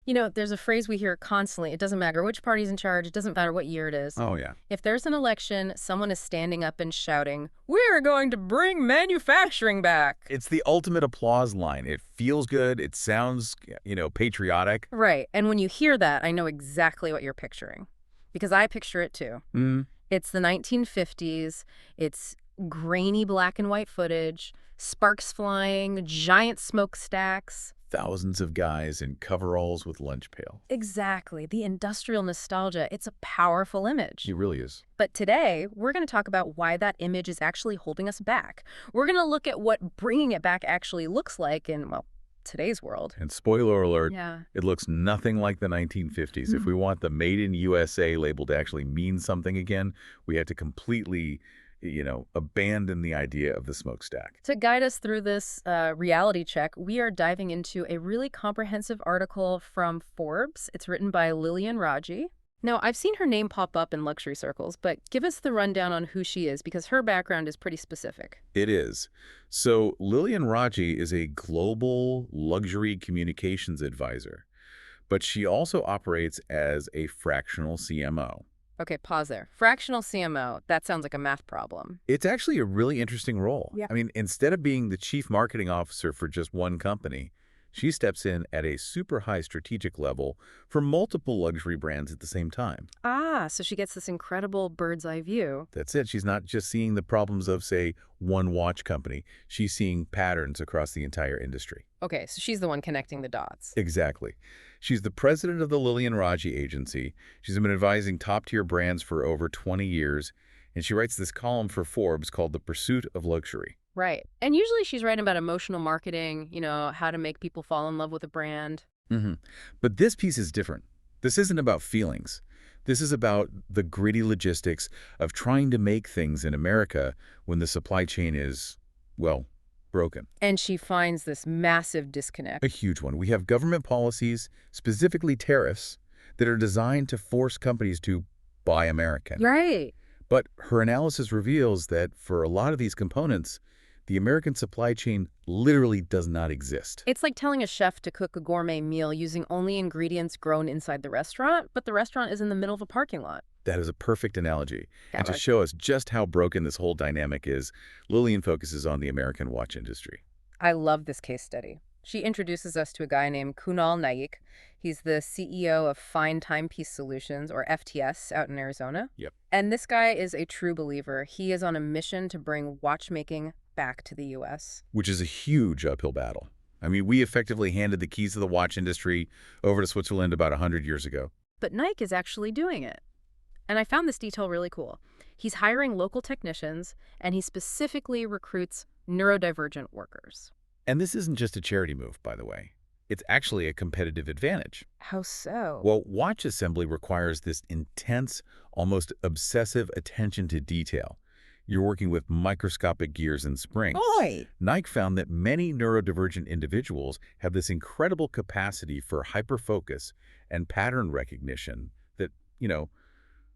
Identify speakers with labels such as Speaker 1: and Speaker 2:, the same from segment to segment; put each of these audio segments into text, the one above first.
Speaker 1: You know, there's a phrase we hear constantly. It doesn't matter which party's in charge. It doesn't matter what year it is.
Speaker 2: Oh, yeah.
Speaker 1: If there's an election, someone is standing up and shouting, "We're going to bring manufacturing back."
Speaker 2: It's the ultimate applause line. It feels good. It sounds, patriotic.
Speaker 1: Right. And when you hear that, I know exactly what you're picturing. Because I picture it too.
Speaker 2: Mm.
Speaker 1: It's the 1950s. It's grainy black and white footage, sparks flying, giant smokestacks.
Speaker 2: Thousands of guys in coveralls with lunch pail.
Speaker 1: Exactly. The industrial nostalgia. It's a powerful image.
Speaker 2: It really is.
Speaker 1: But today, we're going to talk about why that image is actually holding us back. We're going to look at what bringing it back actually looks like in, well, today's world.
Speaker 2: And spoiler alert,
Speaker 1: Yeah.
Speaker 2: it looks nothing like the 1950s. If we want the Made in USA label to actually mean something again, we have to completely, abandon the idea of the smokestack.
Speaker 1: To guide us through this reality check, we are diving into a really comprehensive article from Forbes. It's written by Lilian Raji. Now, I've seen her name pop up in luxury circles, but give us the rundown on who she is, because her background is pretty specific.
Speaker 2: It is. So Lilian Raji is a global luxury communications advisor, but she also operates as a fractional CMO.
Speaker 1: Okay, pause there. Fractional CMO, that sounds like a math problem.
Speaker 2: It's actually a really interesting role.
Speaker 1: Yeah.
Speaker 2: I mean, instead of being the chief marketing officer for just one company, she steps in at a super high strategic level for multiple luxury brands at the same time.
Speaker 1: Ah, so she gets this incredible bird's eye view.
Speaker 2: That's it. She's not just seeing the problems of, say, one watch company. She's seeing patterns across the entire industry.
Speaker 1: Okay, so she's the one connecting the dots.
Speaker 2: Exactly. She's the president of the Lilian Raji Agency. She's been advising top-tier brands for over 20 years, and she writes this column for Forbes called The Pursuit of Luxury.
Speaker 1: Right. And usually she's writing about emotional marketing, how to make people fall in love with a brand.
Speaker 2: But this piece is different. This isn't about feelings. This is about the gritty logistics of trying to make things in America when the supply chain is, well, broken.
Speaker 1: And she finds this massive disconnect.
Speaker 2: A huge one. We have government policies, specifically tariffs, that are designed to force companies to buy American.
Speaker 1: Right.
Speaker 2: But her analysis reveals that for a lot of these components, the American supply chain literally does not exist.
Speaker 1: It's like telling a chef to cook a gourmet meal using only ingredients grown inside the restaurant, but the restaurant is in the middle of a parking lot.
Speaker 2: That is a perfect analogy.
Speaker 1: Yeah,
Speaker 2: And to
Speaker 1: right.
Speaker 2: show us just how broken this whole dynamic is, Lilian focuses on the American watch industry.
Speaker 1: I love this case study. She introduces us to a guy named Kunal Naik. He's the CEO of Fine Timepiece Solutions, or FTS, out in Arizona.
Speaker 2: Yep.
Speaker 1: And this guy is a true believer. He is on a mission to bring watchmaking back to the U.S.
Speaker 2: Which is a huge uphill battle. I mean, we effectively handed the keys to the watch industry over to Switzerland about 100 years ago.
Speaker 1: But Naik is actually doing it. And I found this detail really cool. He's hiring local technicians, and he specifically recruits neurodivergent workers.
Speaker 2: And this isn't just a charity move, by the way. It's actually a competitive advantage.
Speaker 1: How so?
Speaker 2: Well, watch assembly requires this intense, almost obsessive attention to detail. You're working with microscopic gears and springs.
Speaker 1: Boy!
Speaker 2: Naik found that many neurodivergent individuals have this incredible capacity for hyperfocus and pattern recognition that,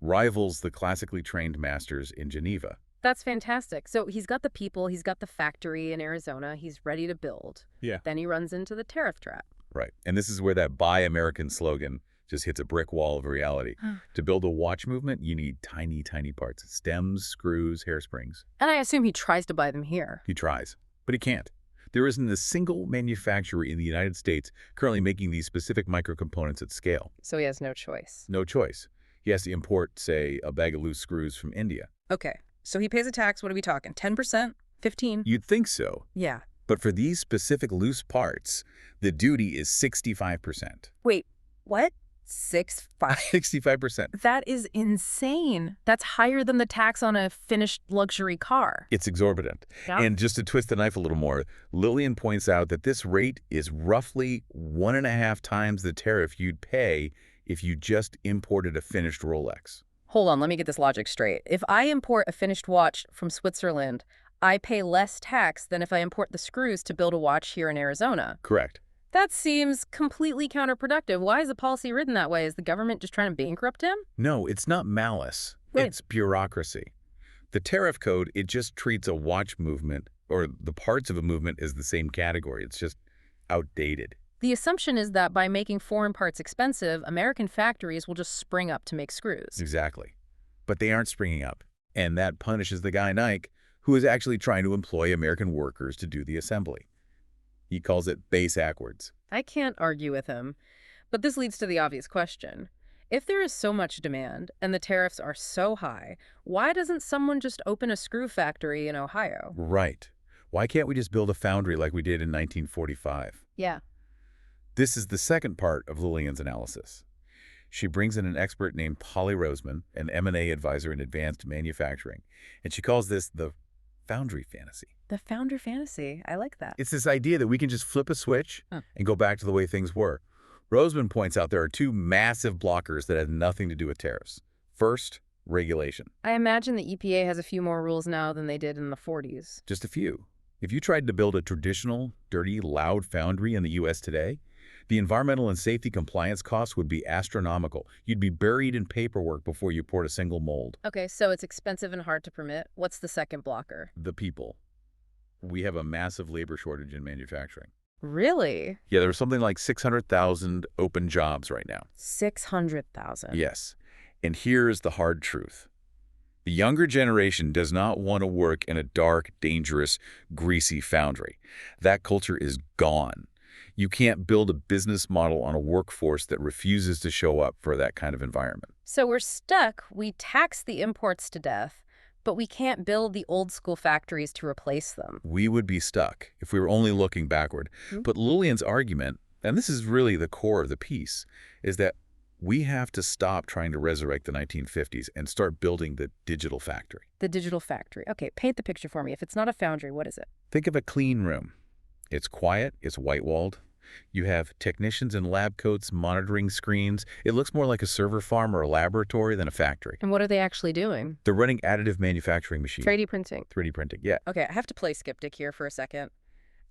Speaker 2: rivals the classically trained masters in Geneva.
Speaker 1: That's fantastic. So he's got the people, he's got the factory in Arizona, he's ready to build.
Speaker 2: Yeah.
Speaker 1: Then he runs into the tariff trap.
Speaker 2: Right. And this is where that Buy American slogan just hits a brick wall of reality. To build a watch movement, you need tiny, tiny parts. Stems, screws, hairsprings.
Speaker 1: And I assume he tries to buy them here.
Speaker 2: He tries, but he can't. There isn't a single manufacturer in the United States currently making these specific microcomponents at scale.
Speaker 1: So he has no choice.
Speaker 2: No choice. He has to import, say, a bag of loose screws from India.
Speaker 1: Okay, so he pays a tax. What are we talking? 10%? 15%?
Speaker 2: You'd think so.
Speaker 1: Yeah.
Speaker 2: But for these specific loose parts, the duty is 65%.
Speaker 1: Wait, what? 6.5?
Speaker 2: 65%.
Speaker 1: That is insane. That's higher than the tax on a finished luxury car.
Speaker 2: It's exorbitant.
Speaker 1: Yeah.
Speaker 2: And just to twist the knife a little more, Lilian points out that this rate is roughly 1.5 times the tariff you'd pay if you just imported a finished Rolex.
Speaker 1: Hold on, let me get this logic straight. If I import a finished watch from Switzerland, I pay less tax than if I import the screws to build a watch here in Arizona.
Speaker 2: Correct.
Speaker 1: That seems completely counterproductive. Why is the policy written that way? Is the government just trying to bankrupt him?
Speaker 2: No, it's not malice.
Speaker 1: Right.
Speaker 2: It's bureaucracy. The tariff code, it just treats a watch movement or the parts of a movement as the same category. It's just outdated.
Speaker 1: The assumption is that by making foreign parts expensive, American factories will just spring up to make screws.
Speaker 2: Exactly. But they aren't springing up. And that punishes the guy Naik, who is actually trying to employ American workers to do the assembly. He calls it backwards.
Speaker 1: I can't argue with him, but this leads to the obvious question. If there is so much demand and the tariffs are so high, why doesn't someone just open a screw factory in Ohio?
Speaker 2: Right. Why can't we just build a foundry like we did in 1945?
Speaker 1: Yeah.
Speaker 2: This is the second part of Lillian's analysis. She brings in an expert named Tali Rosman, an M&A advisor in advanced manufacturing, and she calls this the foundry fantasy.
Speaker 1: The founder fantasy. I like that.
Speaker 2: It's this idea that we can just flip a switch and go back to the way things were. Rosman points out there are two massive blockers that have nothing to do with tariffs. First, regulation.
Speaker 1: I imagine the EPA has a few more rules now than they did in the 40s.
Speaker 2: Just a few. If you tried to build a traditional, dirty, loud foundry in the U.S. today, the environmental and safety compliance costs would be astronomical. You'd be buried in paperwork before you poured a single mold.
Speaker 1: Okay, so it's expensive and hard to permit. What's the second blocker?
Speaker 2: The people. We have a massive labor shortage in manufacturing.
Speaker 1: Really?
Speaker 2: Yeah, there's something like 600,000 open jobs right now.
Speaker 1: 600,000.
Speaker 2: Yes. And here's the hard truth. The younger generation does not want to work in a dark, dangerous, greasy foundry. That culture is gone. You can't build a business model on a workforce that refuses to show up for that kind of environment.
Speaker 1: So we're stuck. We tax the imports to death, but we can't build the old school factories to replace them.
Speaker 2: We would be stuck if we were only looking backward. But Lillian's argument, and this is really the core of the piece, is that we have to stop trying to resurrect the 1950s and start building the digital factory.
Speaker 1: The digital factory. Okay, paint the picture for me. If it's not a foundry, what is it?
Speaker 2: Think of a clean room. It's quiet, it's white-walled. You have technicians in lab coats monitoring screens. It looks more like a server farm or a laboratory than a factory.
Speaker 1: And what are they actually doing?
Speaker 2: They're running additive manufacturing machines.
Speaker 1: 3D printing.
Speaker 2: 3D printing, yeah.
Speaker 1: Okay, I have to play skeptic here for a second.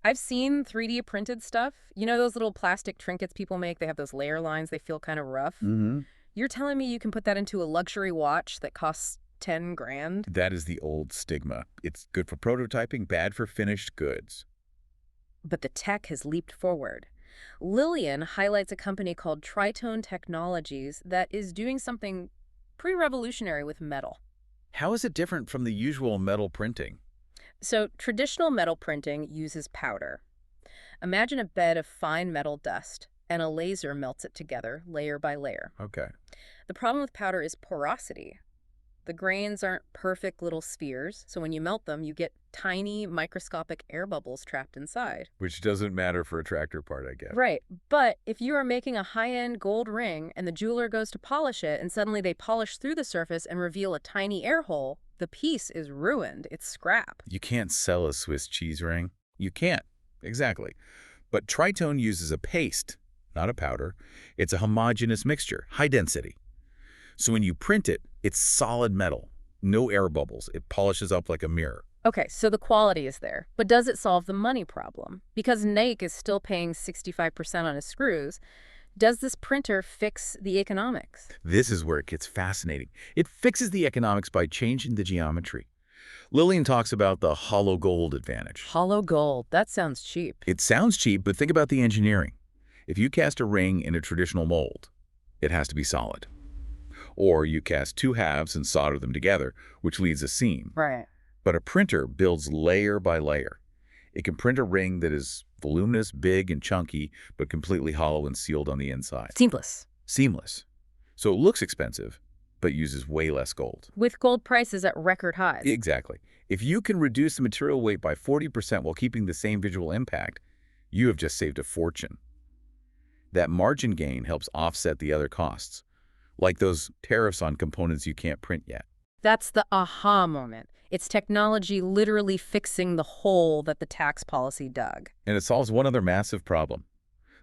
Speaker 1: I've seen 3D printed stuff. You know those little plastic trinkets people make? They have those layer lines. They feel kind of rough. You're telling me you can put that into a luxury watch that costs 10 grand?
Speaker 2: That is the old stigma. It's good for prototyping, bad for finished goods.
Speaker 1: But the tech has leaped forward. Lillian highlights a company called Tritone Technologies that is doing something pretty revolutionary with metal.
Speaker 2: How is it different from the usual metal printing?
Speaker 1: So traditional metal printing uses powder. Imagine a bed of fine metal dust, and a laser melts it together layer by layer.
Speaker 2: Okay.
Speaker 1: The problem with powder is porosity. The grains aren't perfect little spheres, so when you melt them, you get tiny microscopic air bubbles trapped inside.
Speaker 2: Which doesn't matter for a tractor part, I guess.
Speaker 1: Right, but if you are making a high-end gold ring and the jeweler goes to polish it and suddenly they polish through the surface and reveal a tiny air hole, the piece is ruined. It's scrap.
Speaker 2: You can't sell a Swiss cheese ring. You can't. Exactly. But Tritone uses a paste, not a powder. It's a homogeneous mixture, high density. So when you print it, it's solid metal, no air bubbles. It polishes up like a mirror.
Speaker 1: Okay, so the quality is there, but does it solve the money problem? Because Naik is still paying 65% on his screws, does this printer fix the economics?
Speaker 2: This is where it gets fascinating. It fixes the economics by changing the geometry. Lillian talks about the hollow gold advantage.
Speaker 1: Hollow gold, that sounds cheap.
Speaker 2: It sounds cheap, but think about the engineering. If you cast a ring in a traditional mold, it has to be solid. Or you cast two halves and solder them together, which leaves a seam.
Speaker 1: Right.
Speaker 2: But a printer builds layer by layer. It can print a ring that is voluminous, big, and chunky, but completely hollow and sealed on the inside.
Speaker 1: Seamless.
Speaker 2: Seamless. So it looks expensive, but uses way less gold.
Speaker 1: With gold prices at record highs.
Speaker 2: Exactly. If you can reduce the material weight by 40% while keeping the same visual impact, you have just saved a fortune. That margin gain helps offset the other costs, like those tariffs on components you can't print yet.
Speaker 1: That's the aha moment. It's technology literally fixing the hole that the tax policy dug.
Speaker 2: And it solves one other massive problem,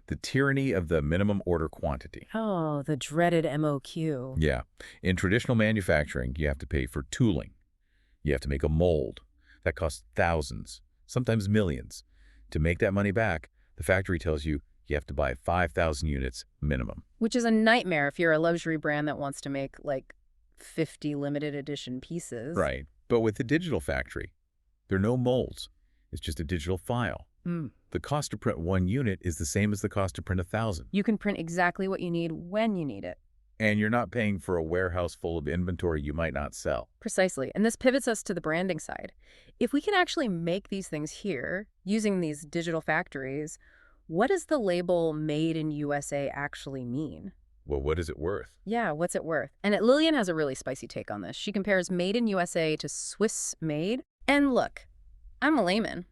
Speaker 2: the tyranny of the minimum order quantity.
Speaker 1: Oh, the dreaded MOQ.
Speaker 2: Yeah. In traditional manufacturing, you have to pay for tooling. You have to make a mold. That costs thousands, sometimes millions. To make that money back, the factory tells you you have to buy 5,000 units minimum.
Speaker 1: Which is a nightmare if you're a luxury brand that wants to make, like, 50 limited edition pieces.
Speaker 2: Right. But with the digital factory, there are no molds. It's just a digital file. The cost to print one unit is the same as the cost to print 1,000.
Speaker 1: You can print exactly what you need when you need it.
Speaker 2: And you're not paying for a warehouse full of inventory you might not sell.
Speaker 1: Precisely. And this pivots us to the branding side. If we can actually make these things here, using these digital factories, what does the label Made in USA actually mean?
Speaker 2: Well, what is it worth?
Speaker 1: Yeah, what's it worth? And Lillian has a really spicy take on this. She compares Made in USA to Swiss made. And look, I'm a layman.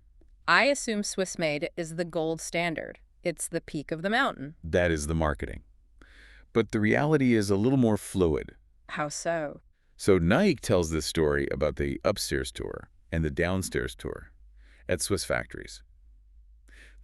Speaker 1: I assume Swiss made is the gold standard. It's the peak of the mountain.
Speaker 2: That is the marketing. But the reality is a little more fluid.
Speaker 1: How so?
Speaker 2: So Naik tells this story about the upstairs tour and the downstairs tour at Swiss factories.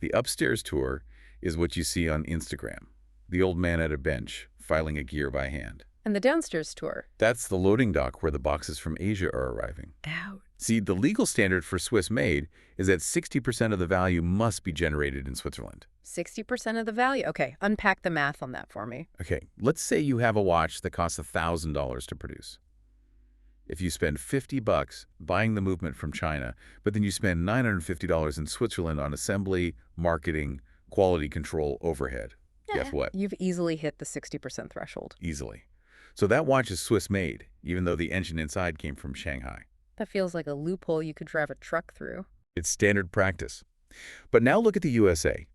Speaker 2: The upstairs tour is what you see on Instagram, the old man at a bench filing a gear by hand.
Speaker 1: And the downstairs tour?
Speaker 2: That's the loading dock where the boxes from Asia are arriving.
Speaker 1: Ouch.
Speaker 2: See, the legal standard for Swiss made is that 60% of the value must be generated in Switzerland.
Speaker 1: 60% of the value? Okay, unpack the math on that for me.
Speaker 2: Okay, let's say you have a watch that costs $1,000 to produce. If you spend $50 buying the movement from China, but then you spend $950 in Switzerland on assembly, marketing, quality control, overhead, guess what?
Speaker 1: You've easily hit the 60% threshold.
Speaker 2: Easily. So that watch is Swiss made, even though the engine inside came from Shanghai.
Speaker 1: That feels like a loophole you could drive a truck through.
Speaker 2: It's standard practice. But now look at the USA.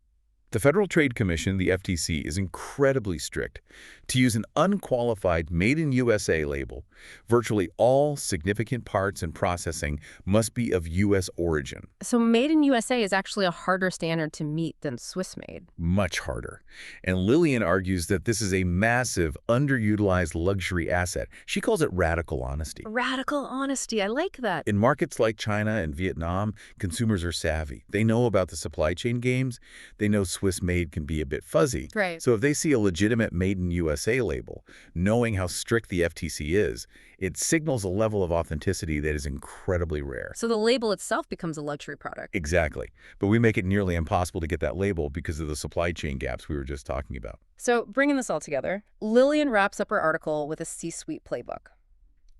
Speaker 2: The Federal Trade Commission, the FTC, is incredibly strict. To use an unqualified Made in USA label, virtually all significant parts and processing must be of U.S. origin.
Speaker 1: So Made in USA is actually a harder standard to meet than Swiss made.
Speaker 2: Much harder. And Lillian argues that this is a massive, underutilized luxury asset. She calls it radical honesty.
Speaker 1: Radical honesty. I like that.
Speaker 2: In markets like China and Vietnam, consumers are savvy. They know about the supply chain games. They know Swiss made can be a bit fuzzy.
Speaker 1: Right.
Speaker 2: So if they see a legitimate Made in USA label, knowing how strict the FTC is, it signals a level of authenticity that is incredibly rare.
Speaker 1: So the label itself becomes a luxury product.
Speaker 2: Exactly. But we make it nearly impossible to get that label because of the supply chain gaps we were just talking about.
Speaker 1: So bringing this all together, Lillian wraps up her article with a C-suite playbook.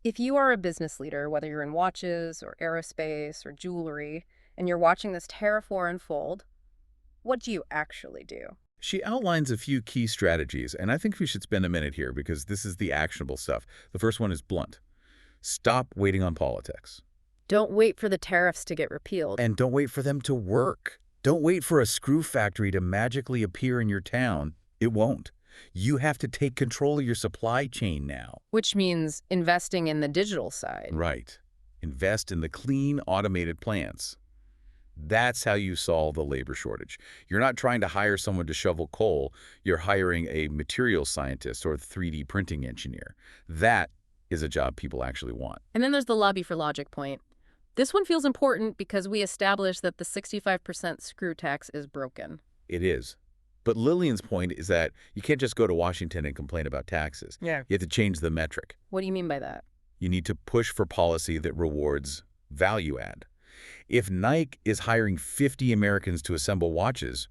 Speaker 1: If you are a business leader, whether you're in watches or aerospace or jewelry, and you're watching this tariff war unfold, what do you actually do?
Speaker 2: She outlines a few key strategies, and I think we should spend a minute here because this is the actionable stuff. The first one is blunt. Stop waiting on politics.
Speaker 1: Don't wait for the tariffs to get repealed.
Speaker 2: And don't wait for them to work. Don't wait for a screw factory to magically appear in your town. It won't. You have to take control of your supply chain now.
Speaker 1: Which means investing in the digital side.
Speaker 2: Right. Invest in the clean, automated plants. That's how you solve the labor shortage. You're not trying to hire someone to shovel coal. You're hiring a materials scientist or a 3D printing engineer. That is a job people actually want.
Speaker 1: And then there's the lobby for logic point. This one feels important because we established that the 65% screw tax is broken.
Speaker 2: It is. But Lillian's point is that you can't just go to Washington and complain about taxes.
Speaker 1: Yeah.
Speaker 2: You have to change the metric.
Speaker 1: What do you mean by that?
Speaker 2: You need to push for policy that rewards value add. If Naik is hiring 50 Americans to assemble watches,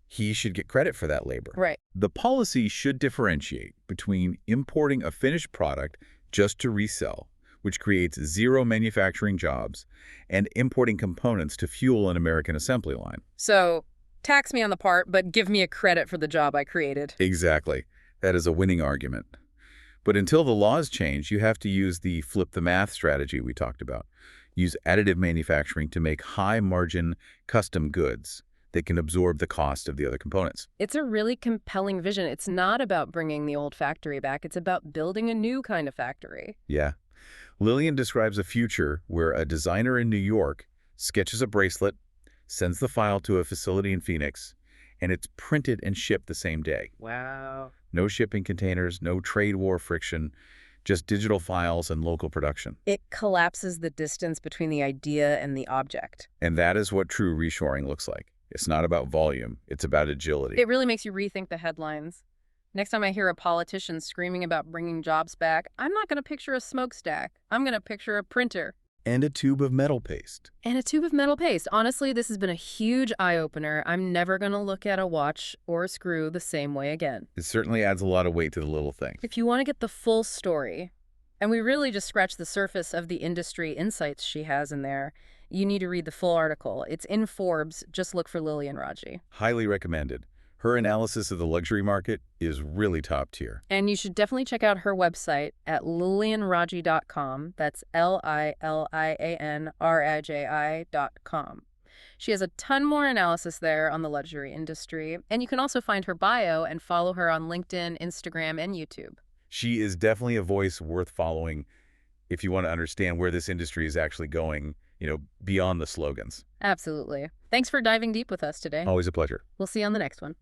Speaker 2: he should get credit for that labor.
Speaker 1: Right.
Speaker 2: The policy should differentiate between importing a finished product just to resell, which creates zero manufacturing jobs, and importing components to fuel an American assembly line.
Speaker 1: So, tax me on the part, but give me a credit for the job I created.
Speaker 2: Exactly. That is a winning argument. But until the laws change, you have to use the flip the math strategy we talked about. Use additive manufacturing to make high-margin custom goods that can absorb the cost of the other components.
Speaker 1: It's a really compelling vision. It's not about bringing the old factory back. It's about building a new kind of factory.
Speaker 2: Yeah. Lillian describes a future where a designer in New York sketches a bracelet, sends the file to a facility in Phoenix, and it's printed and shipped the same day.
Speaker 1: Wow.
Speaker 2: No shipping containers, no trade war friction, just digital files and local production.
Speaker 1: It collapses the distance between the idea and the object.
Speaker 2: And that is what true reshoring looks like. It's not about volume, it's about agility.
Speaker 1: It really makes you rethink the headlines. Next time I hear a politician screaming about bringing jobs back, I'm not going to picture a smokestack. I'm going to picture a printer.
Speaker 2: And a tube of metal paste.
Speaker 1: And a tube of metal paste. Honestly, this has been a huge eye-opener. I'm never going to look at a watch or a screw the same way again.
Speaker 2: It certainly adds a lot of weight to the little things.
Speaker 1: If you want to get the full story, and we really just scratched the surface of the industry insights she has in there, You need to read the full article. It's in Forbes. Just look for Lilian Raji.
Speaker 2: Highly recommended. Her analysis of the luxury market is really top tier.
Speaker 1: And you should definitely check out her website at lilianraji.com. That's LILIANRAJI.com. She has a ton more analysis there on the luxury industry, and you can also find her bio and follow her on LinkedIn, Instagram, and YouTube.
Speaker 2: She is definitely a voice worth following if you want to understand where this industry is actually going, beyond the slogans.
Speaker 1: Absolutely. Thanks for diving deep with us today.
Speaker 2: Always a pleasure.
Speaker 1: We'll see you on the next one.